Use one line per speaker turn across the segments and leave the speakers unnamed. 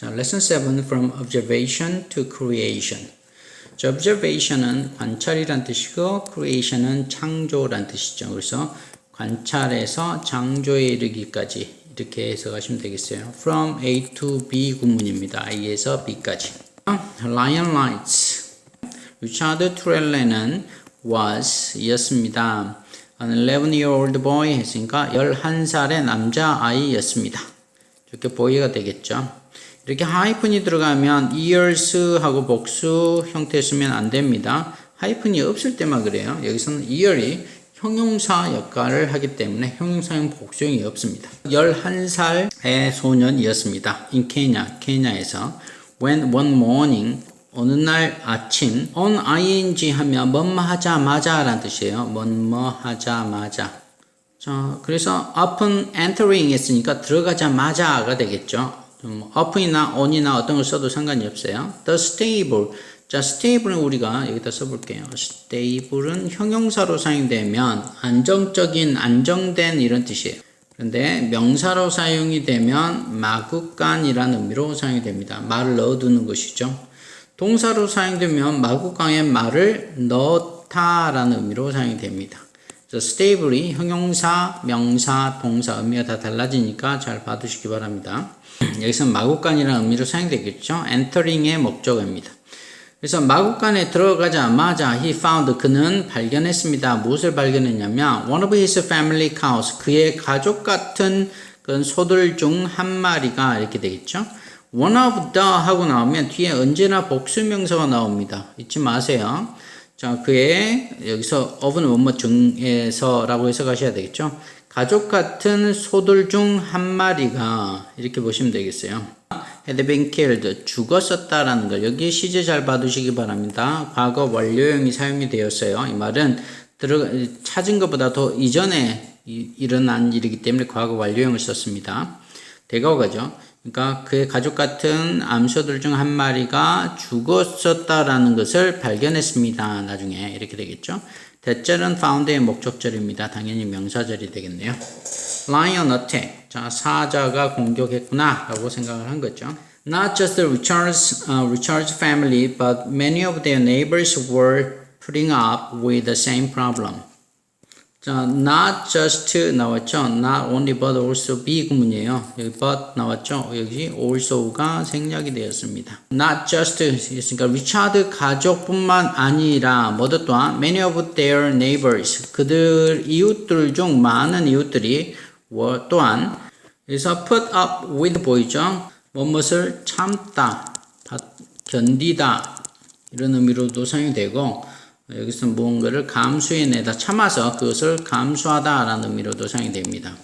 자, lesson 7 from observation to creation. 자, observation은 관찰이란 뜻이고 creation은 창조란 뜻이죠. 그래서 관찰에서 창조에 이르기까지 이렇게 해석하시면 되겠어요. From A to B 구문입니다. A에서 B까지. Lion lights. 리차드 트렐레는 was 이었습니다. An 11-year-old boy 했으니까 11살의 남자아이였습니다. 이렇게 boy가 되겠죠. 이렇게 하이픈이 들어가면 years 하고 복수 형태 쓰면 안 됩니다. 하이픈이 없을 때만 그래요. 여기서는 year이 형용사 역할을 하기 때문에 형용사형 복수형이 없습니다. 11살의 소년이었습니다. In Kenya, 케냐에서 when one morning 어느 날 아침 on ing 하면 뭐뭐 하자마자 라는 뜻이에요. 뭐뭐 하자마자. 자, 그래서 upon entering 했으니까 들어가자마자가 되겠죠. up이나 on이나 어떤 걸 써도 상관이 없어요. The stable. 자, stable은 우리가 여기다 써볼게요. stable은 형용사로 사용되면 안정적인, 안정된 이런 뜻이에요. 그런데 명사로 사용이 되면 마구간이라는 의미로 사용이 됩니다. 말을 넣어두는 것이죠. 동사로 사용되면 마구간에 말을 넣다라는 의미로 사용이 됩니다. 그래서 stable이 형용사, 명사, 동사 의미가 다 달라지니까 잘 봐두시기 바랍니다. 여기서는 마구간이라는 의미로 사용되겠죠. entering의 목적어입니다. 그래서 마구간에 들어가자마자 he found 그는 발견했습니다. 무엇을 발견했냐면 one of his family cows 그의 가족 같은 그런 소들 중 한 마리가 이렇게 되겠죠. one of the 하고 나오면 뒤에 언제나 복수명사가 나옵니다. 잊지 마세요. 자, 그의 여기서 of는 뭐뭐 중에서라고 해석하셔야 되겠죠. 가족 같은 소들 중 한 마리가 이렇게 보시면 되겠어요. had been killed 죽었었다라는 거 여기 시제 잘 봐두시기 바랍니다. 과거 완료형이 사용이 되었어요. 이 말은 찾은 것보다 더 이전에 일어난 일이기 때문에 과거 완료형을 썼습니다. 대과거죠. 그러니까 그의 가족 같은 암소들 중 한 마리가 죽었었다라는 것을 발견했습니다. 나중에 이렇게 되겠죠. 대절은 found의 목적절입니다. 당연히 명사절이 되겠네요. Lion attack. 자, 사자가 공격했구나 라고 생각을 한 거죠. Not just Richard's family, but many of their neighbors were putting up with the same problem. 자, not just 나왔죠. Not only but also be 구문이에요. 여기 but 나왔죠. 여기 also가 생략이 되었습니다. Not just 있으니까 리차드 가족뿐만 아니라 모두 또한 many of their neighbors 그들 이웃들 중 많은 이웃들이 또한 그래서 put up with 보이죠. 무엇을 참다, 견디다 이런 의미로도 사용이 되고 여기서 무언가를 감수해내다 참아서 그것을 감수하다 라는 의미로도 사용이 됩니다.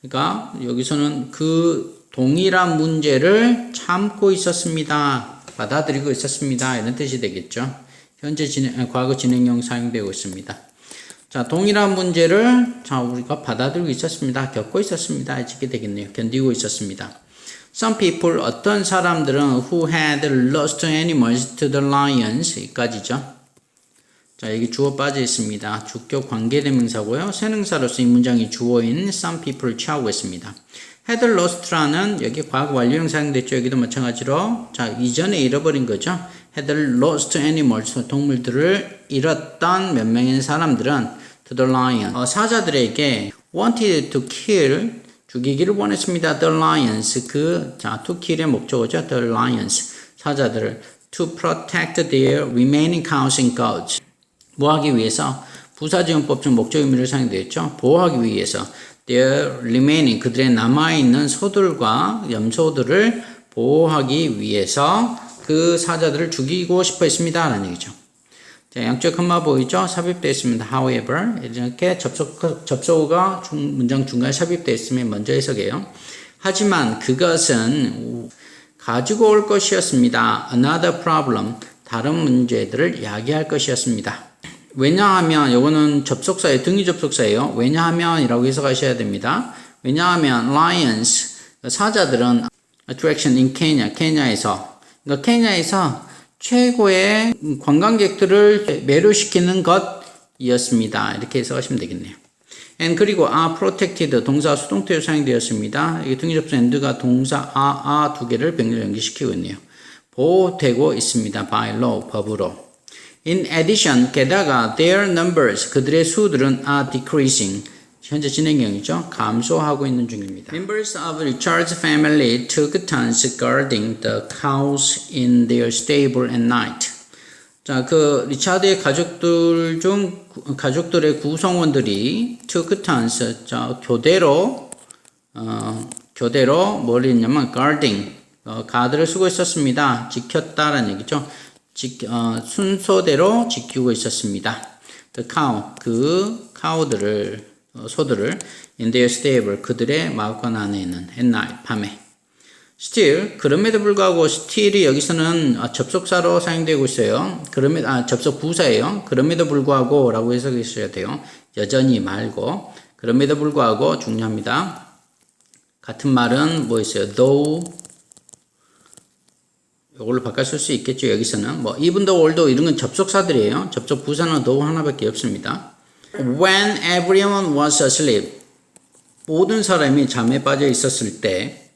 그러니까 여기서는 그 동일한 문제를 참고 있었습니다. 받아들이고 있었습니다. 이런 뜻이 되겠죠. 현재 과거 진행형 사용되고 있습니다. 자, 동일한 문제를 우리가 받아들이고 있었습니다. 겪고 있었습니다. 이렇게 되겠네요. 견디고 있었습니다. Some people 어떤 사람들은 who had lost animals to the lions 이까지죠. 자, 여기 주어 빠져 있습니다. 주격 관계대명사고요. 세능사로서 이 문장이 주어인 some people을 취하고 있습니다. had lost라는 여기 과거 완료형 사용됐죠. 여기도 마찬가지로 자, 이전에 잃어버린 거죠. had lost animals 동물들을 잃었던 몇 명의 사람들은 to the lion 사자들에게 wanted to kill 죽이기를 원했습니다. the lions to kill의 목적어죠. the lions 사자들을 to protect their remaining cows and goats 뭐하기 위해서 부사지원법 중 목적 의미를 사용되었죠. 보호하기 위해서 their remaining 그들의 남아있는 소들과 염소들을 보호하기 위해서 그 사자들을 죽이고 싶어 했습니다. 라는 얘기죠. 자, 양쪽 컴마 보이죠? 삽입되어 있습니다. however 이렇게 접속어가 문장 중간에 삽입되어 있으면 먼저 해석해요. 하지만 그것은 가지고 올 것이었습니다. another problem 다른 문제들을 야기할 것이었습니다. 왜냐하면 이거는 접속사예요. 등위 접속사예요. 왜냐하면 이라고 해석하셔야 됩니다. 왜냐하면 lions 사자들은 attraction in Kenya 케냐에서 그러니까 케냐에서 최고의 관광객들을 매료시키는 것이었습니다. 이렇게 해석하시면 되겠네요. and 그리고 are protected 동사 수동태로 사용되었습니다. 이게 등기접수 and가 동사 are 두 개를 병렬 연기시키고 있네요. 보호되고 있습니다. by law 법으로. In addition 게다가 their numbers 그들의 수들은 are decreasing 현재 진행형이죠. 감소하고 있는 중입니다. Members of Richard's family took turns guarding the cows in their stable at night. 자, 그 리차드의 가족들의 구성원들이 took turns, 자, 교대로 뭘 했냐면 guarding, 가드를 쓰고 있었습니다. 지켰다라는 얘기죠. 순서대로 지키고 있었습니다. The cow, 그 카우들을 소들을 in their stable 그들의 마구간 안에 있는 at night 밤에. still 그럼에도 불구하고 still이 여기서는 접속사로 사용되고 있어요. 접속 부사예요. 그럼에도 불구하고라고 해석이 있어야 돼요. 여전히 말고 그럼에도 불구하고 중요합니다. 같은 말은 뭐 있어요? though 이걸로 바꿔 쓸 수 있겠죠. 여기서는 뭐 even though, although 이런 건 접속사들이에요. 접속 부사는 though 하나밖에 없습니다. When everyone was asleep, 모든 사람이 잠에 빠져 있었을 때,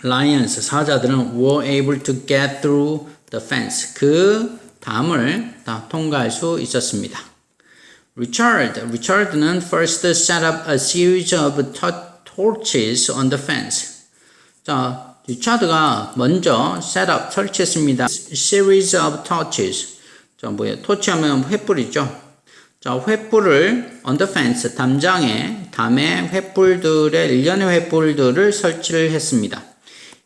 lions, 사자들은 were able to get through the fence. 그 담을 다 통과할 수 있었습니다. Richard는 first set up a series of torches on the fence. 자, 리차드가 먼저 set up, 설치했습니다. Series of torches. 자, 뭐예요? 토치하면 횃불이죠. 자, 횃불을 on the fence, 담에 횃불들의 일련의 횃불들을 설치를 했습니다.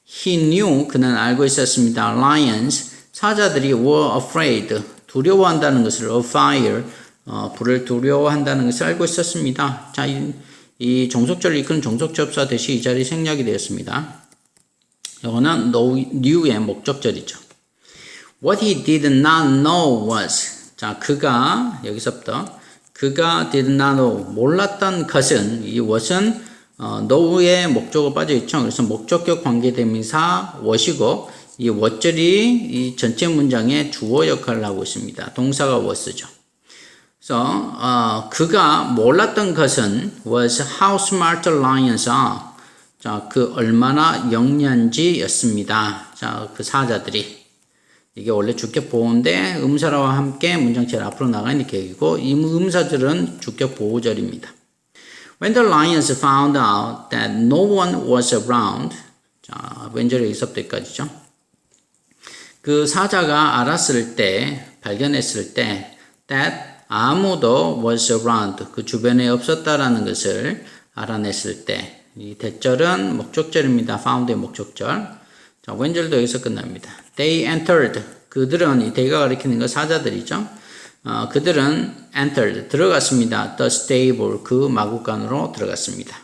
He knew, 그는 알고 있었습니다. Lions, 사자들이 were afraid, 두려워한다는 것을 of fire, 불을 두려워한다는 것을 알고 있었습니다. 자, 이 종속절을 이끄는 종속접사 대시 이 자리 생략이 되었습니다. 이거는 knew의 목적절이죠. What he did not know was, 자, 여기서부터 그가 did not know, 몰랐던 것은, 이 what은 know의 목적어 빠져있죠. 그래서 목적격 관계대명사 what이고, 이 what절이 이 전체 문장의 주어 역할을 하고 있습니다. 동사가 was죠. 그래서 그가 몰랐던 것은 was how smart lions are. 자, 그 얼마나 영리한지였습니다. 자, 그 사자들이. 이게 원래 주격 보호인데 음사라와 함께 문장체를 앞으로 나가는 계획이고 이 음사절은 주격 보호절입니다. When the lions found out that no one was around, 자, 왼절에 여기서부터까지죠. 그 사자가 발견했을 때 that 아무도 was around, 그 주변에 없었다라는 것을 알아냈을 때 이 대절은 목적절입니다. found의 목적절. 자, 왼절도 여기서 끝납니다. They entered. 그들은, 이 they가 가리키는 거 사자들이죠. 그들은 entered. 들어갔습니다. The stable. 그 마구간으로 들어갔습니다.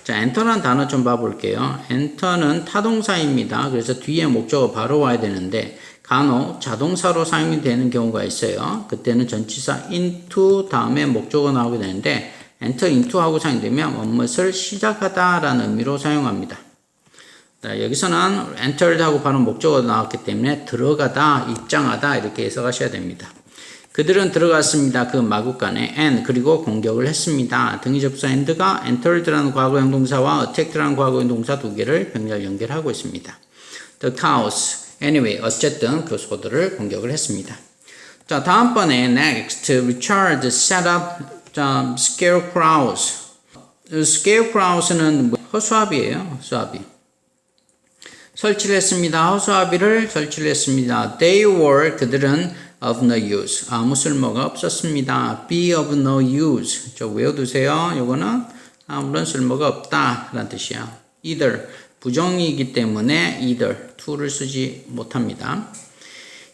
자, enter라는 단어 좀 봐볼게요. enter는 타동사입니다. 그래서 뒤에 목적어 바로 와야 되는데, 간혹 자동사로 사용이 되는 경우가 있어요. 그때는 전치사 into 다음에 목적어 나오게 되는데, enter into 하고 사용되면 무엇을 시작하다 라는 의미로 사용합니다. 자, 여기서는 entered 하고 바로 목적어가 나왔기 때문에 들어가다, 입장하다 이렇게 해석하셔야 됩니다. 그들은 들어갔습니다. 그 마구간에 and 그리고 공격을 했습니다. 등기접사 and가 entered라는 과거형 동사와 attacked라는 과거형 동사 두 개를 병렬 연결하고 있습니다. The cows, anyway, 어쨌든 그 소들을 공격을 했습니다. 자, 다음번에 next, Richard set up scarecrows. scarecrows는 허수아비예요. 허수아비. 설치를 했습니다. 허수아비를 설치를 했습니다. They were, 그들은 of no use. 아무 쓸모가 없었습니다. be of no use. 저 외워두세요. 요거는 아무런 쓸모가 없다 라는 뜻이야. either, 부정이기 때문에 either, to를 쓰지 못합니다.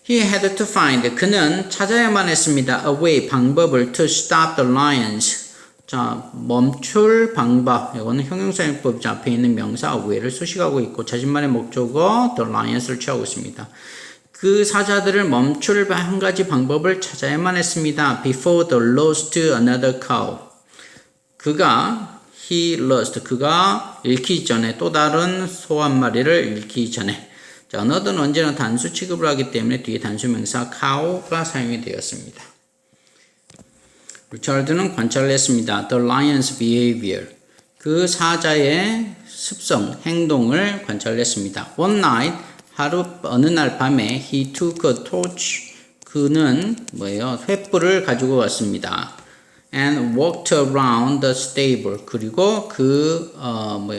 He had to find, 그는 찾아야만 했습니다. a way, 방법을 to stop the lions. 자, 멈출 방법. 이거는 형용사용법이죠. 앞에 있는 명사 way를 수식하고 있고 자신만의 목적어 the lions를 취하고 있습니다. 그 사자들을 멈출 한 가지 방법을 찾아야만 했습니다. Before they lost another cow. he lost, 그가 잃기 전에 또 다른 소 한 마리를 잃기 전에. 자, another는 언제나 단수 취급을 하기 때문에 뒤에 단수명사 cow가 사용이 되었습니다. 리차드는 관찰을 했습니다. The lion's behavior. 그 사자의 습성, 행동을 관찰했습니다. One night, 어느 날 밤에 he took a torch. 그는 횃불을 가지고 왔습니다. And walked around the stable. 그리고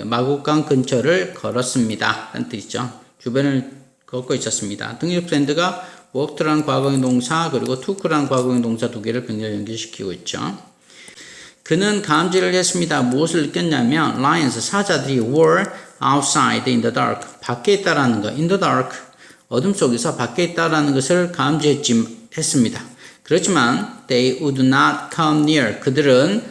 마구간 근처를 걸었습니다. 라는 뜻이죠. 주변을 걷고 있었습니다. 등식 프렌드가 walked라는 과거의 동사 그리고 took라는 과거의 동사 두 개를 병렬 연결시키고 있죠. 그는 감지를 했습니다. 무엇을 느꼈냐면 lions, 사자들이 were outside in the dark. 밖에 있다라는 거. in the dark. 어둠 속에서 밖에 있다라는 것을 감지했습니다. 그렇지만 they would not come near. 그들은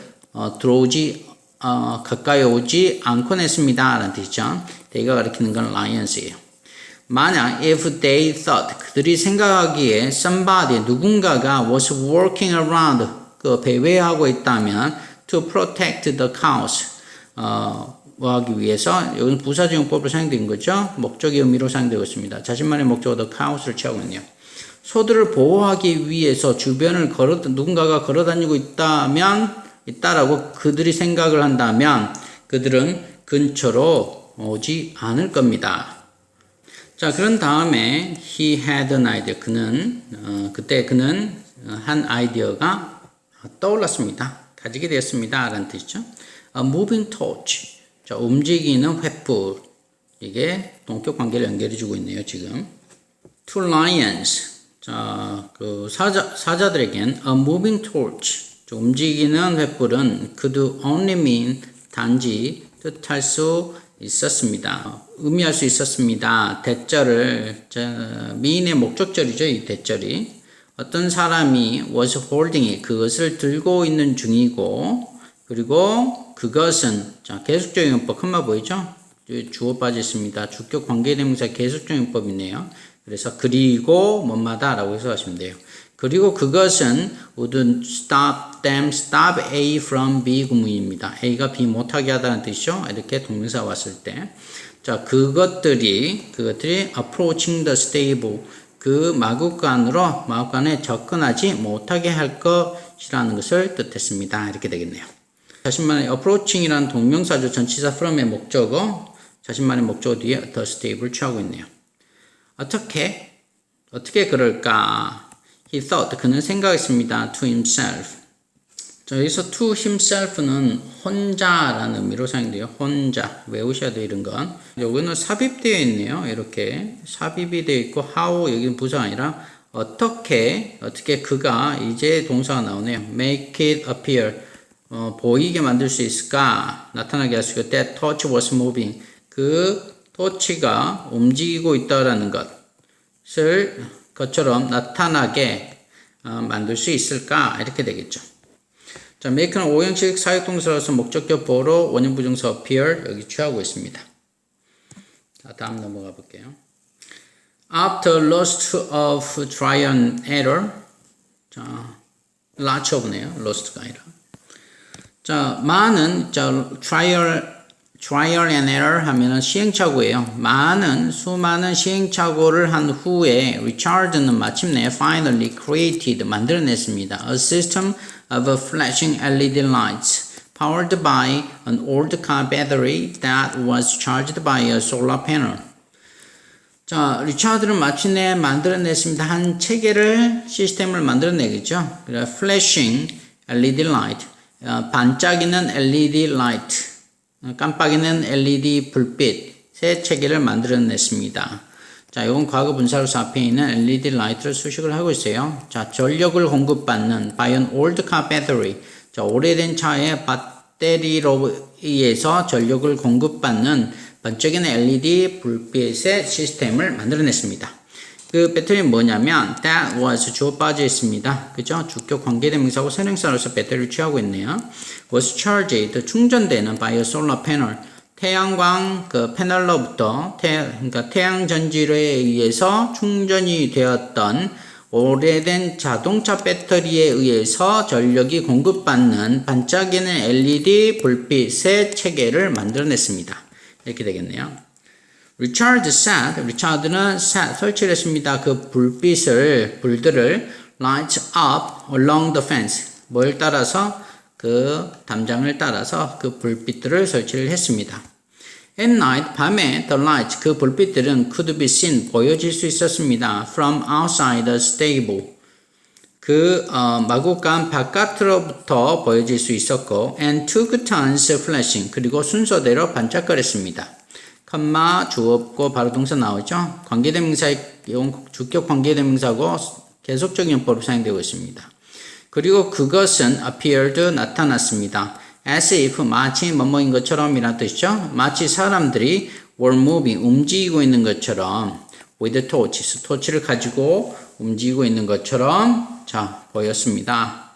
가까이 오지 않곤 했습니다. 라는 뜻이죠. they가 가리키는 건 lions예요. 만약 if they thought 그들이 생각하기에 somebody 누군가가 was walking around 배회하고 있다면 to protect the cows 하기 위해서 여기는 부사적용법으로 사용된 거죠. 목적의 의미로 사용되고 있습니다. 자신만의 목적으로 the cows를 취하고 있네요. 소들을 보호하기 위해서 주변을 누군가가 걸어다니고 있다라고 그들이 생각을 한다면 그들은 근처로 오지 않을 겁니다. 자, 그런 다음에 he had an idea. 그때 그는 한 아이디어가 떠올랐습니다. 가지게 되었습니다. 라는 뜻이죠. A moving torch. 자, 움직이는 횃불. 이게 동격 관계를 연결해 주고 있네요, 지금. Two lions. 자, 사자들에겐 a moving torch. 움직이는 횃불은 could only mean 단지 뜻할 수 있었습니다. 의미할 수 있었습니다. 대절을 미인의 목적절이죠. 이 대절이 어떤 사람이 was holding 그것을 들고 있는 중이고 그리고 그것은 계속적인 용법 큰말 보이죠? 주어 빠져 있습니다. 주격 관계대명사 계속적인 용법이네요. 그래서 그리고 뭐마다 라고 해석하시면 돼요. 그리고 그것은 would stop A from B 구문입니다. A가 B 못하게 하다는 뜻이죠. 이렇게 동명사 왔을 때. 자, 그것들이 approaching the stable. 그 마구간에 접근하지 못하게 할 것이라는 것을 뜻했습니다. 이렇게 되겠네요. 자신만의 approaching이라는 동명사죠. 전치사 from의 목적어. 자신만의 목적어 뒤에 the stable을 취하고 있네요. 어떻게 그럴까? He thought, 그는 생각했습니다. To himself. 자, 여기서 to himself는 혼자라는 의미로 사용돼요. 혼자. 외우셔야 돼요, 이런 건. 여기는 삽입되어 있네요. 이렇게. 삽입이 되어 있고, how, 여기는 부사가 아니라, 어떻게 그가 이제 동사가 나오네요. Make it appear. 보이게 만들 수 있을까? 나타나게 할 수 있고, that torch was moving. 그 토치가 움직이고 있다라는 것처럼 나타나게 만들 수 있을까? 이렇게 되겠죠. 자, make는 5형식 사역동사로서 목적격 보로 원형 부정사 appear 여기 취하고 있습니다. 자, 다음 넘어가 볼게요. After lots of trial and error. 자, lots of네요. lost가 아니라. 자, trial and error 하면은 시행착오예요. 수많은 시행착오를 한 후에 리차드는 마침내 finally created 만들어냈습니다. A system of flashing LED lights powered by an old car battery that was charged by a solar panel. 자, 리차드는 마침내 만들어냈습니다. 한 체계를 시스템을 만들어내겠죠. flashing LED light, 반짝이는 LED light. 깜빡이는 LED 불빛의 체계를 만들어냈습니다. 자, 이건 과거 분사로서 앞에 있는 LED 라이트를 수식을 하고 있어요. 자, 전력을 공급받는 by an old car battery. 자, 오래된 차의 배터리로 의해서 전력을 공급받는 반짝이는 LED 불빛의 시스템을 만들어냈습니다. 그 배터리는 뭐냐면 that was 주어 빠져 있습니다. 그죠? 주격 관계대명사고 선행사로서 배터리를 취하고 있네요. was charged 충전되는 by a solar panel 태양광 패널로부터 그러니까 태양 전지에 의해서 충전이 되었던 오래된 자동차 배터리에 의해서 전력이 공급받는 반짝이는 LED 불빛의 체계를 만들어냈습니다. 이렇게 되겠네요. 리차드는 설치를 했습니다. 그 불들을 light up along the fence. 뭘 따라서? 그 담장을 따라서 그 불빛들을 설치를 했습니다. At night, 밤에 the lights, 그 불빛들은 could be seen, 보여질 수 있었습니다. From outside the stable. 마구간 바깥으로부터 보여질 수 있었고 and took turns flashing. 그리고 순서대로 반짝거렸습니다. 컴마 주어고 바로 동사 나오죠. 관계대명사의 주격 관계대명사고 계속적인 용법으로 사용되고 있습니다. 그리고 그것은 appeared 나타났습니다. as if 마치 뭐뭐인 것처럼이라는 뜻이죠. 마치 사람들이 were moving 움직이고 있는 것처럼 with torches 토치를 가지고 움직이고 있는 것처럼 자 보였습니다.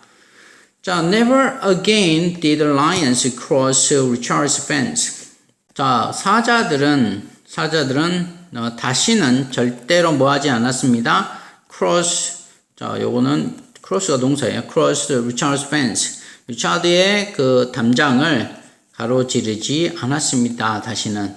자 never again did lions cross Richard's fence. 자 사자들은 다시는 절대로 뭐하지 않았습니다. cross 자 요거는 cross가 동사예요. cross Richard's fence. 리차드의 그 담장을 가로지르지 않았습니다. 다시는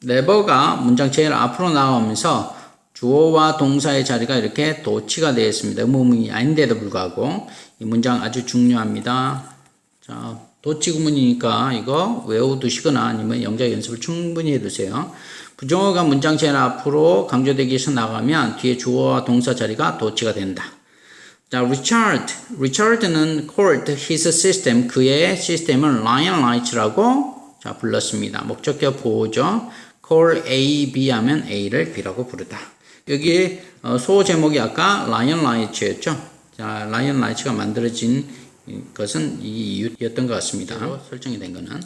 never가 문장 제일 앞으로 나오면서 주어와 동사의 자리가 이렇게 도치가 되어 있습니다. 의문문이 아닌데도 불구하고 이 문장 아주 중요합니다. 자, 도치 구문이니까 이거 외워두시거나 아니면 영작 연습을 충분히 해두세요. 부정어가 문장 제일 앞으로 강조되기 위해서 나가면 뒤에 주어와 동사 자리가 도치가 된다. 자, Richard는 called his system, 그의 시스템을 lion lights라고 자, 불렀습니다. 목적격 보호죠. call A, B 하면 A를 B라고 부르다. 여기 소 제목이 아까 lion lights였죠. 자, lion lights가 만들어진 것은 이 이유였던 것 같습니다. 설정이 된 거는.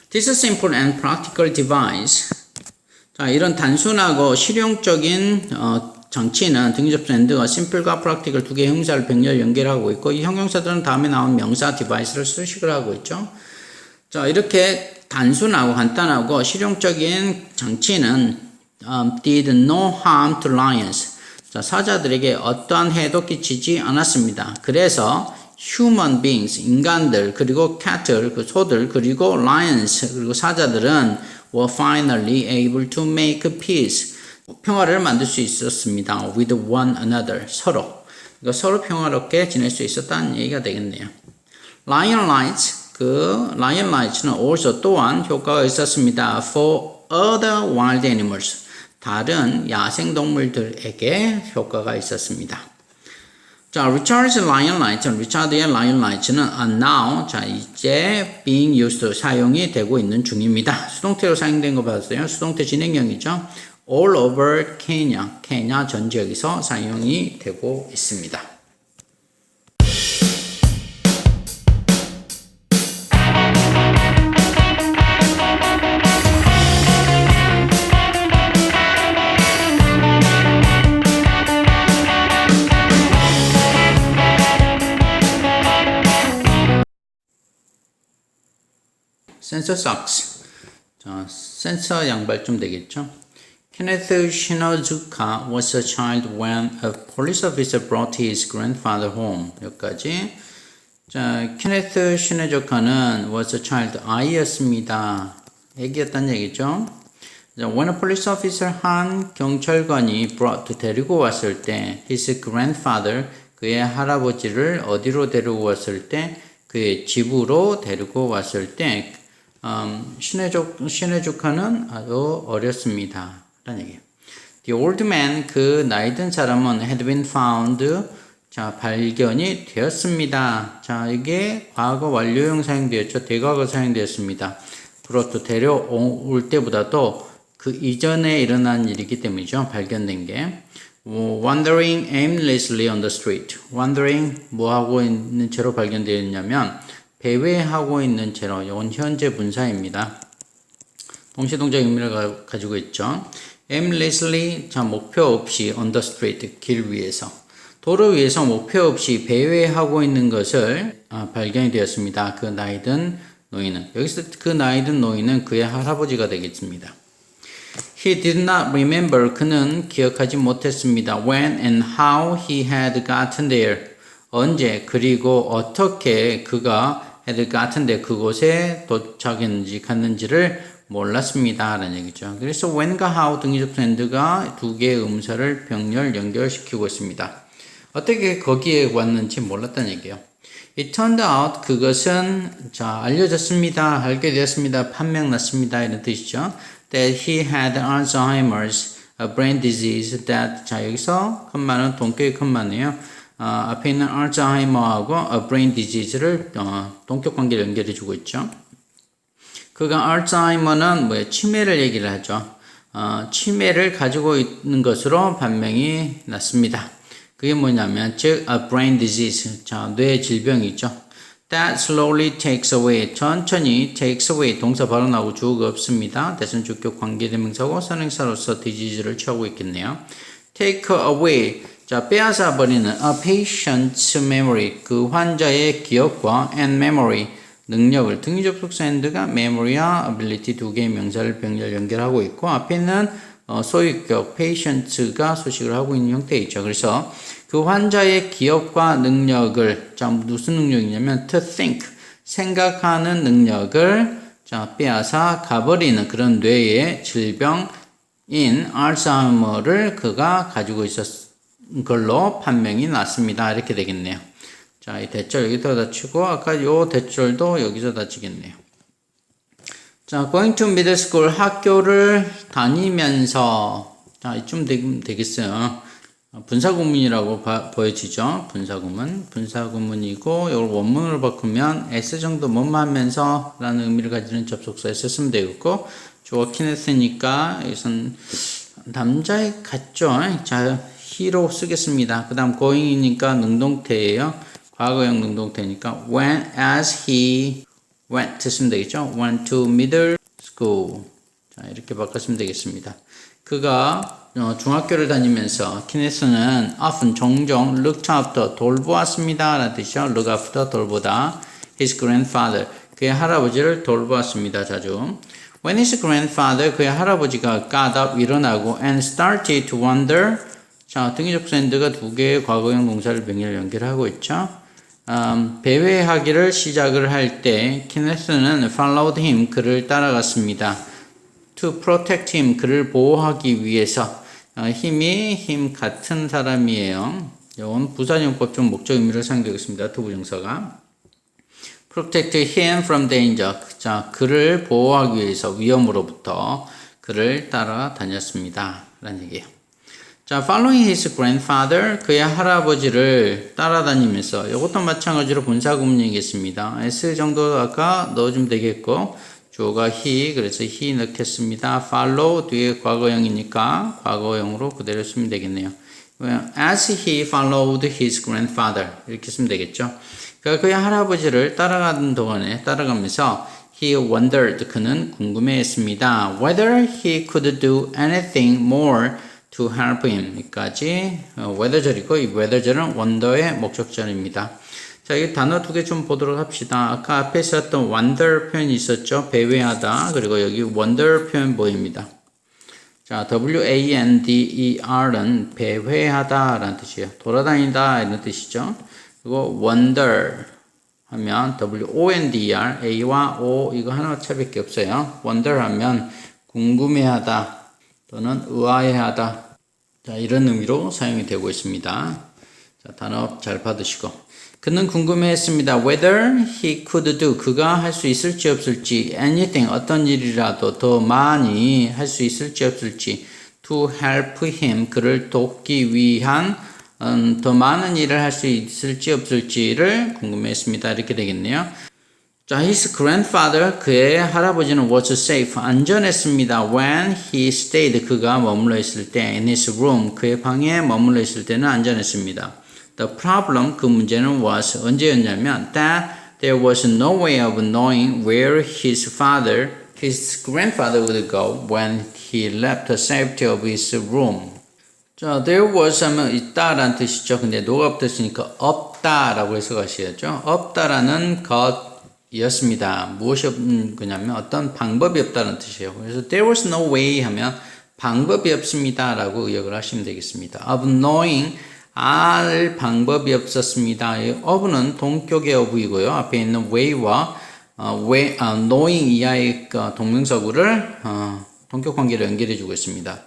This simple and practical device. 자, 이런 단순하고 실용적인 장치는 등기접수 and가 simple과 practical 두 개의 형용사를 병렬 연결하고 있고 이 형용사들은 다음에 나온 명사 device를 수식을 하고 있죠. 자, 이렇게 단순하고 간단하고 실용적인 장치는 did no harm to lions. 자, 사자들에게 어떠한 해도 끼치지 않았습니다. 그래서 human beings, 인간들, 그리고 cattle, 그 소들, 그리고 lions, 그리고 사자들은 were finally able to make peace. 평화를 만들 수 있었습니다. with one another. 서로. 그러니까 서로 평화롭게 지낼 수 있었다는 얘기가 되겠네요. lion lights는 also 또한 효과가 있었습니다. for other wild animals. 다른 야생동물들에게 효과가 있었습니다. 자, Richard's lion lights, 리차드의 lion lights는 are now, 자, 이제 being used, 사용이 되고 있는 중입니다. 수동태로 사용된 거 봤어요. 수동태 진행형이죠. all over Kenya, 케냐 전 지역에서 사용이 되고 있습니다. 센서 socks. 자, 센서 양발 좀 되겠죠? Kenneth Shinozuka was a child when a police officer brought his grandfather home. 여기까지. 자, Kenneth Shinozuka는 was a child, 아이였습니다. 애기였다는 얘기죠. 자, when a police officer, 한 경찰관이 brought, 데리고 왔을 때, his grandfather, 그의 할아버지를 어디로 데리고 왔을 때, 그의 집으로 데리고 왔을 때, 시네조카는 아주 어렸습니다. 라는 얘기예요. The old man, 그 나이 든 사람은 had been found, 자, 발견이 되었습니다. 자, 이게 과거 완료형 사용되었죠. 대과거 사용되었습니다. 그렇죠. 데려올 때보다도 그 이전에 일어난 일이기 때문이죠. 발견된 게. Wandering aimlessly on the street. Wandering, 뭐 하고 있는 채로 발견되었냐면, 배회하고 있는 채로, 이건 현재 분사입니다. 동시동작 의미를 가지고 있죠. aimlessly, 자, 목표 없이 on the street, 길 위에서. 도로 위에서 목표 없이 배회하고 있는 것을 발견이 되었습니다. 그 나이든 노인은. 여기서 그 나이든 노인은 그의 할아버지가 되겠습니다. He did not remember, 그는 기억하지 못했습니다. When and how he had gotten there. 언제 그리고 어떻게 그가 had gotten there, 그곳에 도착했는지 갔는지를 몰랐습니다. 라는 얘기죠. 그래서 when과 how 등기접수 and가 두 개의 음사를 병렬 연결시키고 있습니다. 어떻게 거기에 왔는지 몰랐다는 얘기예요. It turned out 그것은 알려졌습니다. 알게 되었습니다. 판명 났습니다. 이런 뜻이죠. That he had Alzheimer's, a brain disease that 여기서 컴마는 동격의 컴마네요. 앞에 있는 알츠하이머하고 a brain disease를 동격 관계를 연결해 주고 있죠. 그가 알츠하이머는 치매를 얘기를 하죠. 치매를 가지고 있는 것으로 판명이 났습니다. 그게 뭐냐면 즉 a brain disease, 뇌 질병이죠. That slowly takes away, 천천히 takes away, 동사 바로 나오고 주어가 없습니다. 대선 주격 관계대명사고 선행사로서 disease를 취하고 있겠네요. Take away, 빼앗아 버리는 a patient's memory, 그 환자의 기억과 and memory, 능력을, 등위접속사 and가 memory와 ability 두 개의 명사를 병렬 연결하고 있고 앞에 있는 소유격 patient가 소식을 하고 있는 형태이죠. 그래서 그 환자의 기억과 능력을 무슨 능력이냐면 to think, 생각하는 능력을 빼앗아 가버리는 그런 뇌의 질병인 알츠하이머를 그가 가지고 있었던 걸로 판명이 났습니다. 이렇게 되겠네요. 이 대절 여기다 다치고 아까 요 대절도 여기서 다치겠네요. going to middle school, 학교를 다니면서 이쯤 되겠어요. 분사구문이라고 보여지죠. 분사구문이고 이걸 원문으로 바꾸면 S 정도 뭐하면서 라는 의미를 가지는 접속사에 썼으면 되겠고 주어 키네스니까 여기선 남자애 같죠. he로 쓰겠습니다. 그 다음 going이니까 능동태예요. 과거형 능동태니까 when as he went 쓰면 되겠죠. went to middle school. 이렇게 바꿨으면 되겠습니다. 그가 중학교를 다니면서 키네스는 often 종종 looked after 돌보았습니다. 라는 뜻이죠. look after 돌보다 his grandfather 그의 할아버지를 돌보았습니다. 자주. When his grandfather 그의 할아버지가 got up 일어나고 and started to wander 등위접수 and가 두 개의 과거형 동사를 병렬 연결하고 있죠. 배회하기를 시작을 할 때 키네스는 followed him 그를 따라갔습니다. to protect him 그를 보호하기 위해서 힘 같은 사람이에요. 이건 부사용법 중 목적 의미를 사용되겠습니다. 투부정사가 protect him from danger 그를 보호하기 위해서 위험으로부터 그를 따라다녔습니다. 라는 얘기예요. following his grandfather, 그의 할아버지를 따라다니면서 이것도 마찬가지로 분사구문이겠습니다. S 정도 아까 넣어주면 되겠고 주어가 he, 그래서 he 넣겠습니다. follow 뒤에 과거형이니까 과거형으로 그대로 쓰면 되겠네요. As he followed his grandfather 이렇게 쓰면 되겠죠. 그러니까 그의 할아버지를 따라가는 동안에 따라가면서 he wondered, 그는 궁금해했습니다. Whether he could do anything more to help him 까지 whether절이고 이 whether절은 wonder의 목적절입니다. 이 단어 두 개 좀 보도록 합시다. 아까 앞에 썼던 wonder 표현이 있었죠. 배회하다. 그리고 여기 wonder 표현 보입니다. wander은 배회하다 라는 뜻이에요. 돌아다니다 이런 뜻이죠. 그리고 wonder 하면 wonder, A와 O 이거 하나 차이밖에 없어요. wonder 하면 궁금해하다 또는 의아해하다. 이런 의미로 사용이 되고 있습니다. 단어 잘 받으시고. 그는 궁금해했습니다. Whether he could do, 그가 할 수 있을지 없을지, anything, 어떤 일이라도 더 많이 할 수 있을지 없을지, to help him, 그를 돕기 위한 더 많은 일을 할 수 있을지 없을지를 궁금해했습니다. 이렇게 되겠네요. his grandfather, 그의 할아버지는 was safe, 안전했습니다. When he stayed, 그가 머물러 있을 때, in his room, 그의 방에 머물러 있을 때는 안전했습니다. The problem, 그 문제는 was, 언제였냐면, that there was no way of knowing where his grandfather would go when he left the safety of his room. there was 하면 있다라는 뜻이죠. 근데 노가 붙었으니까 없다라고 해석하셔야죠. 없다라는 것 이었습니다. 무엇이 없는 거냐면 어떤 방법이 없다는 뜻이에요. 그래서 there was no way 하면 방법이 없습니다 라고 의역을 하시면 되겠습니다. of knowing 알 방법이 없었습니다. of는 동격의 of이고요. 앞에 있는 way와 knowing 이하의 동명사구를 동격 관계로 연결해 주고 있습니다.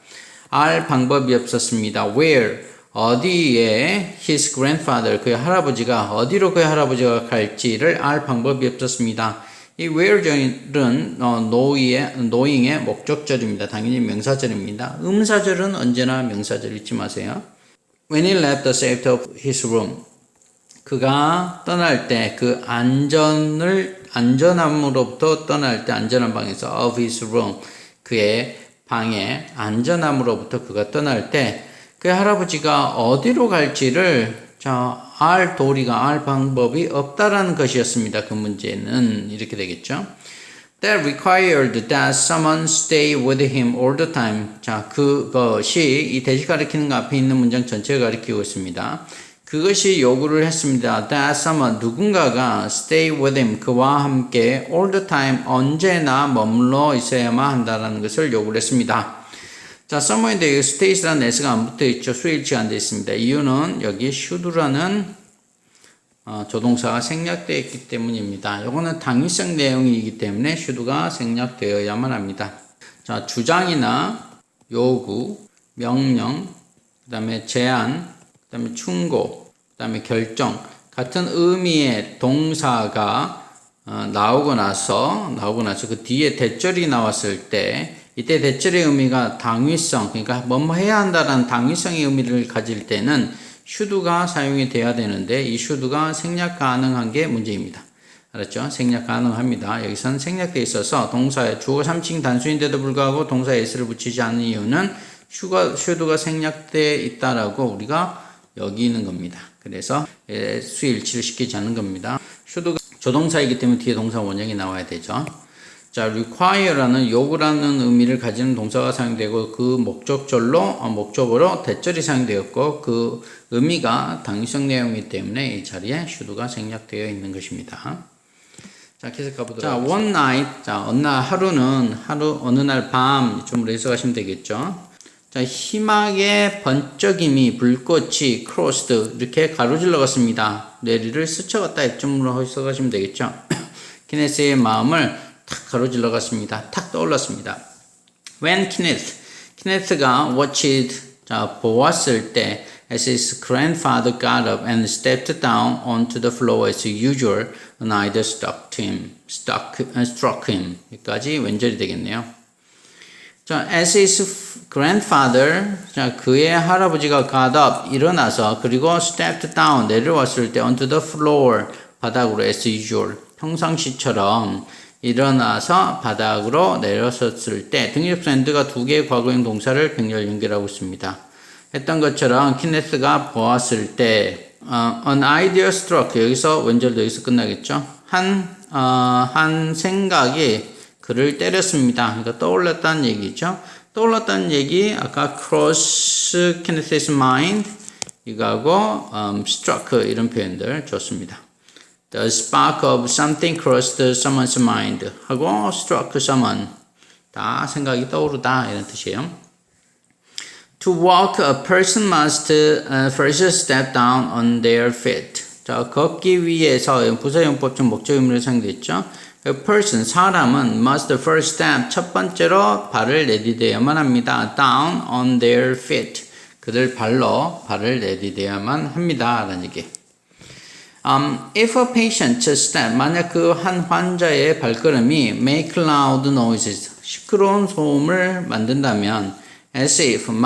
알 방법이 없었습니다. where 어디에 his grandfather, 그의 할아버지가 어디로 그의 할아버지가 갈지를 알 방법이 없었습니다. 이 where절은 knowing의 목적절입니다. 당연히 명사절입니다. 음사절은 언제나 명사절 잊지 마세요. When he left the safety of his room, 그가 떠날 때 그 안전함으로부터 떠날 때 안전한 방에서 of his room, 그의 방에 안전함으로부터 그가 떠날 때 그 할아버지가 어디로 갈지를 알 도리가 알 방법이 없다라는 것이었습니다. 그 문제는 이렇게 되겠죠. That required that someone stay with him all the time. 자, 그것이 이 대시 가리키는 거 앞에 있는 문장 전체를 가리키고 있습니다. 그것이 요구를 했습니다. That someone, 누군가가 stay with him, 그와 함께 all the time, 언제나 머물러 있어야만 한다는 것을 요구를 했습니다. 자, someone인데 stays라는 s가 안 붙어 있죠. 수일치가 안 되어 있습니다. 이유는 여기 should라는 조동사가 생략되어 있기 때문입니다. 이거는 당위성 내용이기 때문에 should가 생략되어야만 합니다. 자, 주장이나 요구, 명령, 그 다음에 제안, 그 다음에 충고, 그 다음에 결정 같은 의미의 동사가 나오고 나서 그 뒤에 대절이 나왔을 때 이때 대절의 의미가 당위성, 그러니까 뭐뭐 해야 한다라는 당위성의 의미를 가질 때는 should가 사용이 돼야 되는데 이 should가 생략 가능한 게 문제입니다. 알았죠? 생략 가능합니다. 여기서는 생략되어 있어서 동사의 주어 3층 단수인데도 불구하고 동사에 s를 붙이지 않는 이유는 should가 생략되어 있다라고 우리가 여기는 겁니다. 그래서 수일치를 시키지 않는 겁니다. should가 조동사이기 때문에 뒤에 동사 원형이 나와야 되죠. 자, require라는 요구라는 의미를 가지는 동사가 사용되고 그 목적어로 대절이 사용되었고 그 의미가 당위성 내용이기 때문에 이 자리에 should가 생략되어 있는 것입니다. 자, 계속 가보도록 하겠습니다. one night, 자, 어느 날 밤 좀 해석하시면 되겠죠. 자, 희망의 번쩍임이 불꽃이 crossed 이렇게 가로질러 갔습니다. 뇌리를 스쳐갔다 이쯤으로 해석하시면 되겠죠. 키네스의 마음을 탁 가로질러 갔습니다. 탁 떠올랐습니다. When Kenneth가 watched, 자, 보았을 때 as his grandfather got up and stepped down onto the floor as usual, an idea struck him. 여기까지 왼절이 되겠네요. 자, as his grandfather, 자, 그의 할아버지가 got up, 일어나서 그리고 stepped down, 내려왔을 때 onto the floor, 바닥으로 as usual, 평상시처럼 일어나서 바닥으로 내려섰을 때 등립사 and가 두 개의 과거형 동사를 병렬 연결하고 있습니다. 했던 것처럼 키네스가 보았을 때 an idea struck, 여기서 원절도 여기서 끝나겠죠. 한 생각이 그를 때렸습니다. 그러니까 떠올랐다는 얘기죠. 떠올랐다는 얘기 아까 cross Kenneth's mind 이거하고 struck 이런 표현들 좋습니다. The spark of something crossed someone's mind 하고 struck someone 다 생각이 떠오르다 이런 뜻이에요. To walk, a person must first step down on their feet. 자, 걷기 위해서 부사용법적 목적 의미로 사용됐죠. A person, 사람은 must first step, 첫 번째로 발을 내디뎌야만 합니다. Down on their feet. 그들 발을 내디뎌야만 합니다. 라는 얘기. If a patient step, 만약 그 한 환자의 발걸음이 make loud noises, 시끄러운 소음을 만든다면, as if는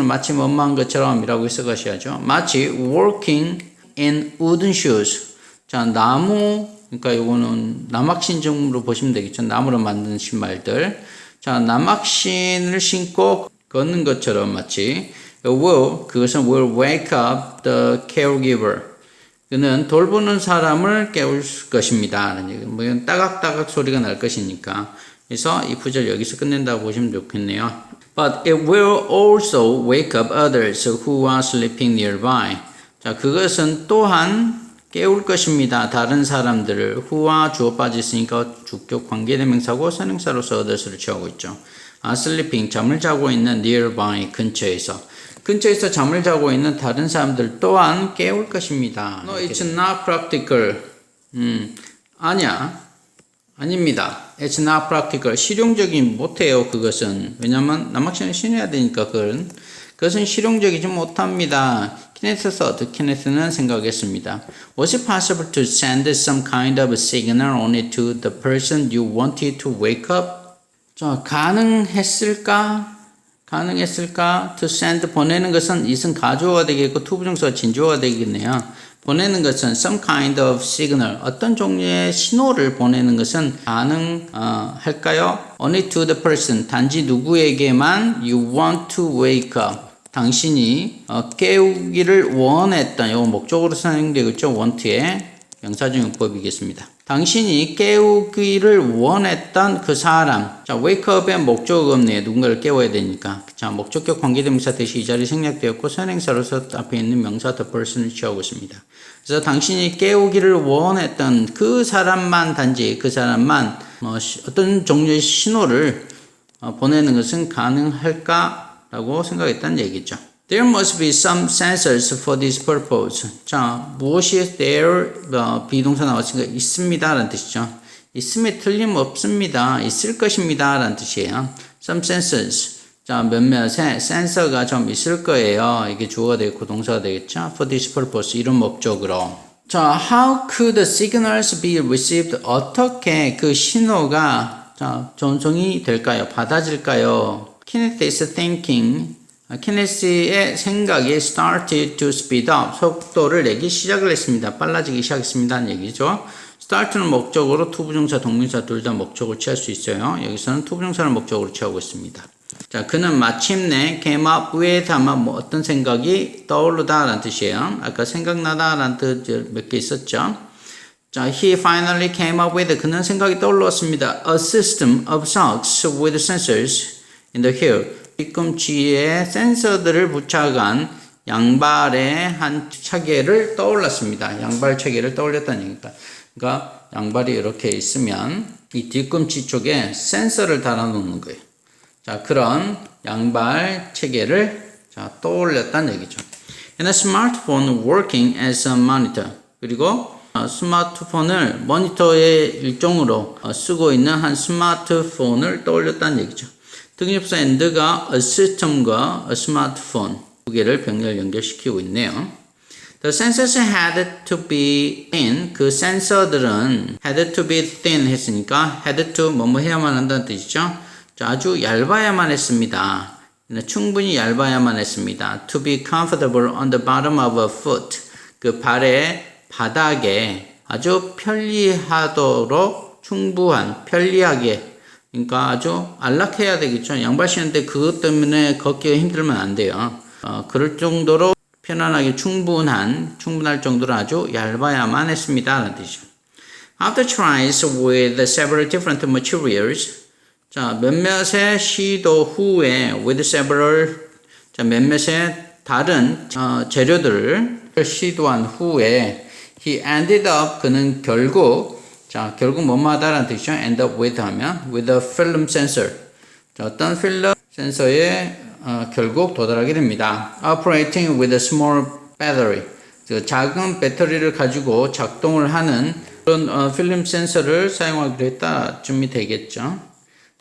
마치 뭐뭐한 것처럼이라고 해석하셔야죠. 마치 walking in wooden shoes. 자, 그러니까 이거는 남학신증으로 보시면 되겠죠. 나무로 만든 신발들. 자, 남학신을 신고 걷는 것처럼 마치 그것은 will wake up the caregiver. 그는 돌보는 사람을 깨울 것입니다. 뭐 이건 따각따각 소리가 날 것이니까. 그래서 이 구절 여기서 끝낸다고 보시면 좋겠네요. But it will also wake up others who are sleeping nearby. 자, 그것은 또한 깨울 것입니다. 다른 사람들을 who와 주어 빠졌으니까 주격 관계대명사고 선행사로서 others를 취하고 있죠. sleeping, 잠을 자고 있는 nearby, 근처에서 잠을 자고 있는 다른 사람들 또한 깨울 것입니다. No, it's not practical. 아닙니다. It's not practical. 실용적인 못해요, 그것은. 왜냐면 남학생을 신어야 되니까 그건. 그것은 실용적이지 못합니다. 키네스 thought, 키네스는 생각했습니다. Was it possible to send some kind of signal only to the person you wanted to wake up? 자, 가능했을까? to send, 보내는 것은 이승 가주어가 되겠고 투부정사가 진주어가 되겠네요. 보내는 것은 some kind of signal, 어떤 종류의 신호를 보내는 것은 가능할까요? Only to the person, 단지 누구에게만 you want to wake up, 당신이 깨우기를 원했던, 이거 목적으로 사용되겠죠. want의 명사중용법이겠습니다. 당신이 깨우기를 원했던 그 사람. 자, wake up의 목적어가 없네요. 누군가를 깨워야 되니까. 자, 목적격 관계대명사 대시 이 자리 생략되었고 선행사로서 앞에 있는 명사 the person을 취하고 있습니다. 그래서 당신이 깨우기를 원했던 그 사람만, 단지 그 사람만 어떤 종류의 신호를 보내는 것은 가능할까라고 생각했다는 얘기죠. There must be some sensors for this purpose. 자, 무엇이 there, 비동사 나왔으니까 있습니다 라는 뜻이죠. 있음에 틀림없습니다. 있을 것입니다 라는 뜻이에요. Some sensors. 자, 몇몇의 센서가 좀 있을 거예요. 이게 주어가 되고 동사가 되겠죠. For this purpose. 이런 목적으로. 자, how could the signals be received? 어떻게 그 신호가 전송이 될까요? 받아질까요? Kenneth is thinking. 키네스의 생각이 started to speed up, 속도를 내기 시작을 했습니다. 빨라지기 시작했습니다는 얘기죠. start는 목적으로 투부정사, 동명사 둘 다 목적을 취할 수 있어요. 여기서는 투부정사를 목적으로 취하고 있습니다. 자, 그는 마침내 came up with 아마 어떤 생각이 떠오르다 라는 뜻이에요. 아까 생각나다 라는 뜻 몇 개 있었죠. 자, he finally came up with, 그는 생각이 떠올랐습니다. A system of socks with sensors in the heel. 뒤꿈치에 센서들을 부착한 양발의 한 차계를 떠올랐습니다. 양발 차계를 떠올렸다는 얘기입니다. 그러니까 양발이 이렇게 있으면 이 뒤꿈치 쪽에 센서를 달아놓는 거예요. 자, 그런 양발 체계를 떠올렸다는 얘기죠. And a smartphone working as a monitor. 그리고 스마트폰을 모니터의 일종으로 쓰고 있는 한 스마트폰을 떠올렸다는 얘기죠. 등립사 and가 a system과 a smartphone 두 개를 병렬 연결시키고 있네요. The sensors had to be thin. 그 센서들은 had to be thin 했으니까 had to 뭐뭐 해야만 한다는 뜻이죠. 자, 아주 얇아야만 했습니다. 충분히 얇아야만 했습니다. To be comfortable on the bottom of a foot. 그 발의 바닥에 아주 편리하도록 충분한, 편리하게, 그러니까 아주 안락해야 되겠죠. 양발 신는데 그것 때문에 걷기가 힘들면 안 돼요. 그럴 정도로 편안하게 충분할 정도로 아주 얇아야만 했습니다 라는 뜻이죠. After tries with several different materials, 자, 몇몇의 시도 후에 with several, 자, 몇몇의 다른 재료들을 시도한 후에 he ended up, 그는 결국 뭐뭐하다라는 뜻이죠. end up with 하면 with a film sensor. 자, 어떤 필름 센서에 결국 도달하게 됩니다. operating with a small battery. 작은 배터리를 가지고 작동을 하는 그런 필름 센서를 사용하기로 했다쯤이 되겠죠.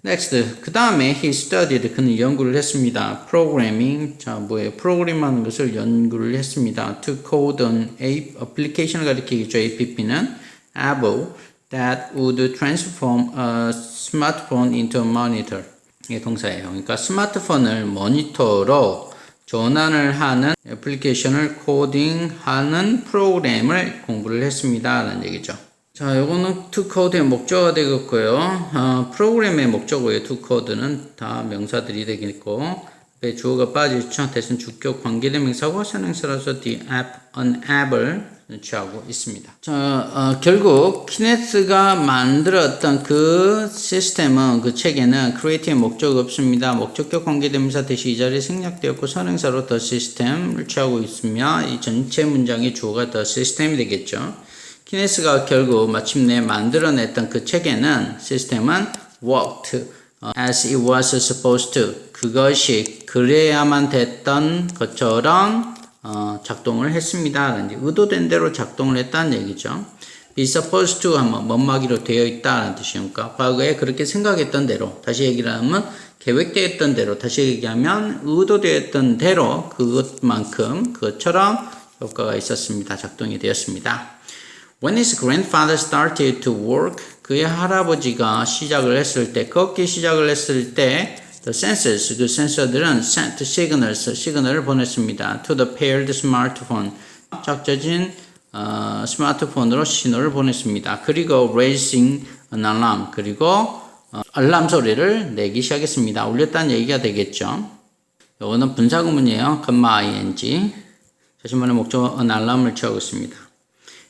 next. 그 다음에 he studied. 그는 연구를 했습니다. programming. 자, 뭐예요? 프로그램하는 것을 연구를 했습니다. to code an application을 가리키겠죠. app는 app that would transform a smartphone into a monitor. 이게 동사예요. 그러니까 스마트폰을 모니터로 전환을 하는 애플리케이션을 코딩하는 프로그램을 공부를 했습니다 라는 얘기죠. 자, 요거는 to code의 목적어가 되겠고요. 프로그램의 목적어예요. to code는 다 명사들이 되겠고, 앞에 주어가 빠져있죠. 대신 주격 관계대명사고 선행사라서 the app, an app을 취하고 있습니다. 자, 결국 키네스가 만들었던 그 시스템은, 그 체계는 create의 목적이 없습니다. 목적격 관계대명사 대시 이 자리에 생략되었고 선행사로 the system을 취하고 있으며 이 전체 문장의 주어가 the system이 되겠죠. 키네스가 결국 마침내 만들어냈던 그 체계는, 시스템은 worked as it was supposed to. 그것이 그래야만 됐던 것처럼 작동을 했습니다. 의도된 대로 작동을 했다는 얘기죠. is supposed to 하면 뭐뭐하기로 되어 있다라는 뜻이니까 과거에 그렇게 생각했던 대로 다시 얘기를 하면 계획되었던 대로 다시 얘기하면 의도되었던 대로 그것만큼 그것처럼 효과가 있었습니다. 작동이 되었습니다. When his grandfather started to work, 그의 할아버지가 시작을 했을 때, 걷기 시작을 했을 때, the sensors, 그 센서들은 sent signals, 시그널을 보냈습니다. To the paired smartphone, 작져진 스마트폰으로 신호를 보냈습니다. 그리고 raising an alarm, 그리고 알람 소리를 내기 시작했습니다. 울렸다는 얘기가 되겠죠. 이거는 분사구문이에요. ing. 자신만의 목적어 an alarm을 취하고 있습니다.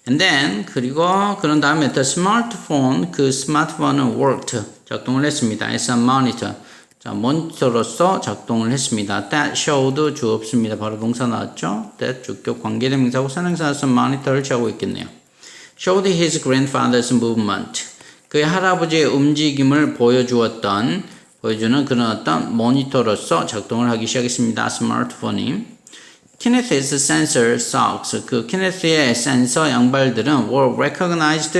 And then 그리고 그런 다음에 the smartphone 그 스마트폰은 worked 작동을 했습니다. as a monitor 자 모니터로서 작동을 했습니다. That showed 주 없습니다. 바로 동사 나왔죠. That 주격 관계대명사고 선행사로서 monitor를 취하고 있겠네요. Showed his grandfather's movement 그의 할아버지의 움직임을 보여주는 그런 어떤 모니터로서 작동을 하기 시작했습니다. 스마트폰이 Kenneth's sensor socks 그 케네스의 센서 양발들은 were recognized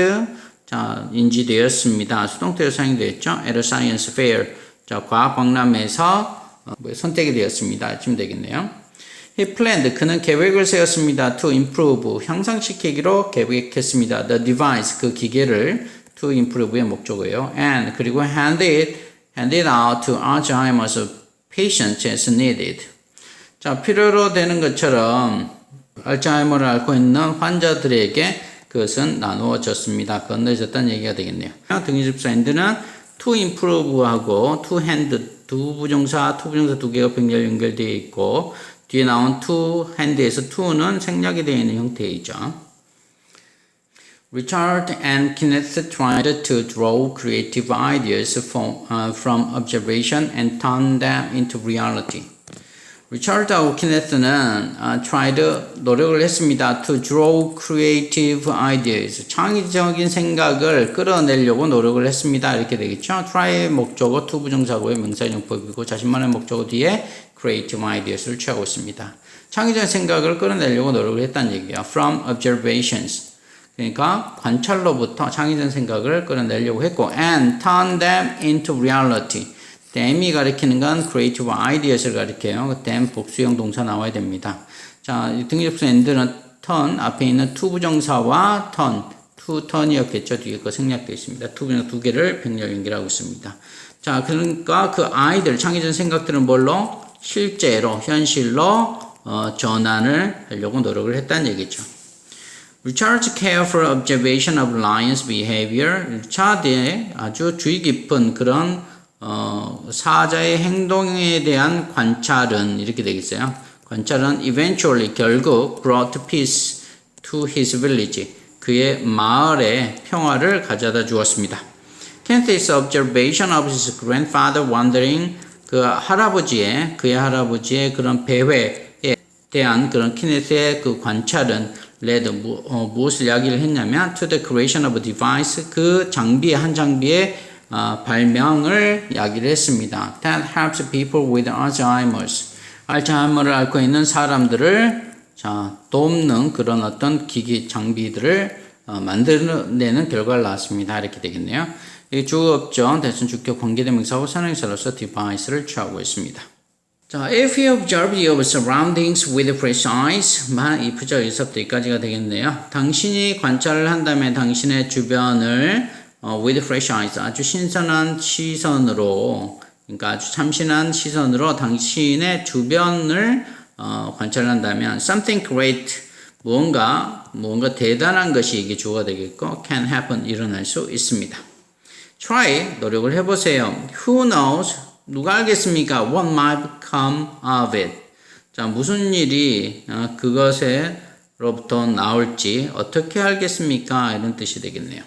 자 인지되었습니다. 수동태로 사용되었죠. at a science fair 자 과학 박람회에서 선택이 되었습니다. 지금 되겠네요. He planned 그는 계획을 세웠습니다. to improve 향상시키기로 계획했습니다. the device 그 기계를 to improve의 목적어예요. and 그리고 handed out to Alzheimer's patients as needed. 자, 필요로 되는 것처럼 알츠하이머를 앓고 있는 환자들에게 그것은 나누어졌습니다. 건네졌다는 얘기가 되겠네요. 등기접사 and는 to improve하고 to hand 두 부정사 두 개가 병렬 연결되어 있고 뒤에 나온 to hand에서 to는 생략이 되어 있는 형태이죠. Richard and Kenneth tried to draw creative ideas from observation and turn them into reality. 리처드하고 키네스는 노력을 했습니다. To draw creative ideas. 창의적인 생각을 끌어내려고 노력을 했습니다. 이렇게 되겠죠. try의 목적어 to 부정사고의 명사용법이고 자신만의 목적어 뒤에 creative ideas를 취하고 있습니다. 창의적인 생각을 끌어내려고 노력을 했다는 얘기예요. From observations. 그러니까 관찰로부터 창의적인 생각을 끌어내려고 했고 and turn them into reality. dam이 가리키는 건 creative ideas를 가리켜요. damn 복수형 동사 나와야 됩니다. 자, 등기접수 and는 turn 앞에 있는 to 부정사와 turn, to turn이었겠죠. 뒤에 거 생략되어 있습니다. to 부정사 두 개를 병렬 연결하고 있습니다. 자, 그러니까 그 아이들 창의적인 생각들은 뭘로 실제로 현실로 전환을 하려고 노력을 했다는 얘기죠. Richard's careful observation of lions' behavior. 리차드의 아주 주의 깊은 그런 사자의 행동에 대한 관찰은 이렇게 되겠어요. 관찰은 eventually 결국 brought peace to his village. 그의 마을에 평화를 가져다 주었습니다. Kenneth's observation of his grandfather wandering 그의 할아버지의 그런 배회에 대한 그런 키네스의 그 관찰은 led 무엇을 이야기를 했냐면 to the creation of a device 그 한 장비의 발명을 이야기를 했습니다. That helps people with Alzheimer's. 알츠하이머를 앓고 있는 사람들을 돕는 그런 어떤 기기 장비들을 만들어내는 결과를 낳았습니다. 이렇게 되겠네요. 이 주어업전 대신 주격 관계대명사고 선행사로서 device를 취하고 있습니다. 자, if you observe your surroundings with fresh eyes, if죠. 1서부터 2까지가 되겠네요. 당신이 관찰을 한다면 당신의 주변을 with fresh eyes, 아주 신선한 시선으로, 그러니까 아주 참신한 시선으로 당신의 주변을 관찰한다면 something great, 무언가 대단한 것이 이게 주어가 되겠고 can happen, 일어날 수 있습니다. try, 노력을 해보세요. who knows, 누가 알겠습니까? what might come of it. 자, 무슨 일이 그것으로부터 나올지 어떻게 알겠습니까? 이런 뜻이 되겠네요.